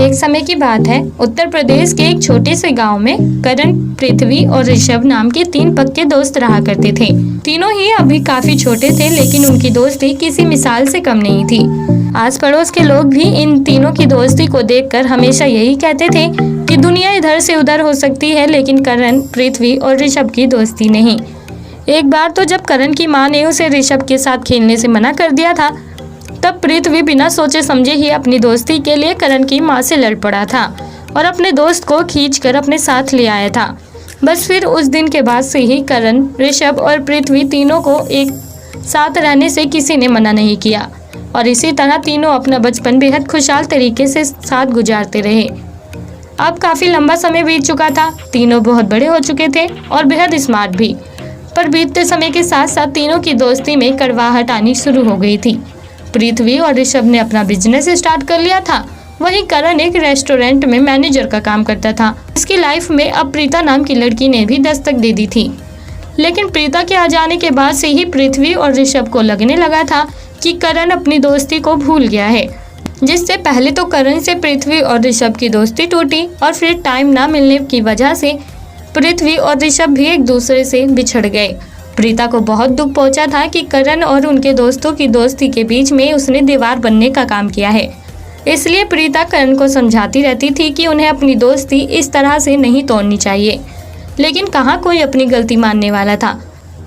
एक समय की बात है, उत्तर प्रदेश के एक छोटे से गांव में करण, पृथ्वी और ऋषभ नाम के 3 पक्के दोस्त रहा करते थे। तीनों ही अभी काफी छोटे थे, लेकिन उनकी दोस्ती किसी मिसाल से कम नहीं थी। आस पड़ोस के लोग भी इन तीनों की दोस्ती को देखकर हमेशा यही कहते थे कि दुनिया इधर से उधर हो सकती है, लेकिन करण, पृथ्वी और ऋषभ की दोस्ती नहीं। एक बार तो जब करण की माँ ने उसे ऋषभ के साथ खेलने से मना कर दिया था, तब पृथ्वी बिना सोचे समझे ही अपनी दोस्ती के लिए करण की माँ से लड़ पड़ा था और अपने दोस्त को खींचकर अपने साथ ले आया था। बस फिर उस दिन के बाद से ही करण, ऋषभ और पृथ्वी तीनों को एक साथ रहने से किसी ने मना नहीं किया और इसी तरह तीनों अपना बचपन बेहद खुशहाल तरीके से साथ गुजारते रहे। अब काफ़ी लंबा समय बीत चुका था। तीनों बहुत बड़े हो चुके थे और बेहद स्मार्ट भी, पर बीतते समय के साथ साथ तीनों की दोस्ती में कड़वाहट आनी शुरू हो गई थी। पृथ्वी और ऋषभ ने अपना बिजनेस स्टार्ट कर लिया था, वहीं करण एक रेस्टोरेंट में मैनेजर का काम करता था। इसकी लाइफ में अब प्रीता नाम की लड़की ने भी दस्तक दे दी थी। लेकिन प्रीता के आ जाने के बाद से ही पृथ्वी और ऋषभ को लगने लगा था कि करण अपनी दोस्ती को भूल गया है, जिससे पहले तो करण से पृथ्वी और ऋषभ की दोस्ती टूटी और फिर टाइम ना मिलने की वजह से पृथ्वी और ऋषभ भी एक दूसरे से बिछड़ गए। प्रीता को बहुत दुख पहुंचा था कि करण और उनके दोस्तों की दोस्ती के बीच में उसने दीवार बनने का काम किया है। इसलिए प्रीता करण को समझाती रहती थी कि उन्हें अपनी दोस्ती इस तरह से नहीं तोड़नी चाहिए, लेकिन कहाँ कोई अपनी गलती मानने वाला था।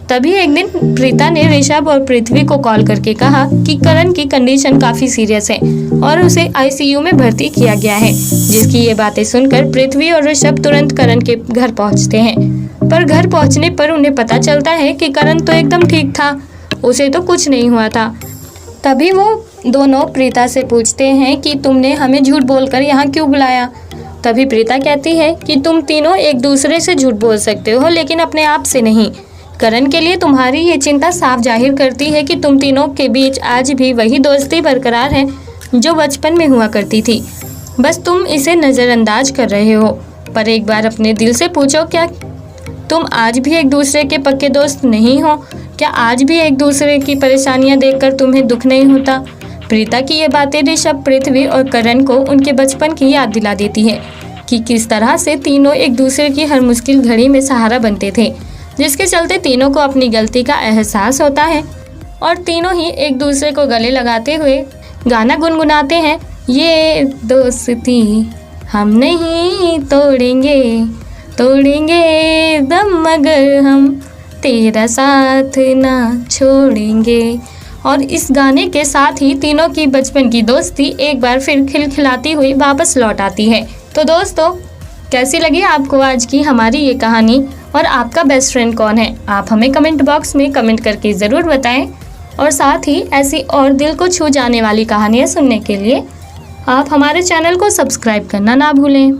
तभी एक दिन प्रीता ने ऋषभ और पृथ्वी को कॉल करके कहा कि करण की कंडीशन काफ़ी सीरियस है और उसे आईसीयू में भर्ती किया गया है। जिसकी ये बातें सुनकर पृथ्वी और ऋषभ तुरंत करण के घर पहुंचते हैं, पर घर पहुंचने पर उन्हें पता चलता है कि करण तो एकदम ठीक था, उसे तो कुछ नहीं हुआ था। तभी वो दोनों प्रीता से पूछते हैं कि तुमने हमें झूठ बोलकर यहाँ क्यों बुलाया। तभी प्रीता कहती है कि तुम तीनों एक दूसरे से झूठ बोल सकते हो, लेकिन अपने आप से नहीं। करण के लिए तुम्हारी ये चिंता साफ जाहिर करती है कि तुम तीनों के बीच आज भी वही दोस्ती बरकरार है जो बचपन में हुआ करती थी, बस तुम इसे नज़रअंदाज कर रहे हो। पर एक बार अपने दिल से पूछो, क्या तुम आज भी एक दूसरे के पक्के दोस्त नहीं हो? क्या आज भी एक दूसरे की परेशानियां देखकर तुम्हें दुख नहीं होता? प्रीता की ये बातें ऋषभ, पृथ्वी और करण को उनके बचपन की याद दिला देती है कि किस तरह से तीनों एक दूसरे की हर मुश्किल घड़ी में सहारा बनते थे, जिसके चलते तीनों को अपनी गलती का एहसास होता है और तीनों ही एक दूसरे को गले लगाते हुए गाना गुनगुनाते हैं, ये दोस्ती हम नहीं तोड़ेंगे, तोड़ेंगे दम मगर हम तेरा साथ ना छोड़ेंगे। और इस गाने के साथ ही तीनों की बचपन की दोस्ती एक बार फिर खिलखिलाती हुई वापस लौट आती है। तो दोस्तों, कैसी लगी आपको आज की हमारी ये कहानी और आपका बेस्ट फ्रेंड कौन है? आप हमें कमेंट बॉक्स में कमेंट करके ज़रूर बताएं और साथ ही ऐसी और दिल को छू जाने वाली कहानियाँ सुनने के लिए आप हमारे चैनल को सब्सक्राइब करना ना भूलें।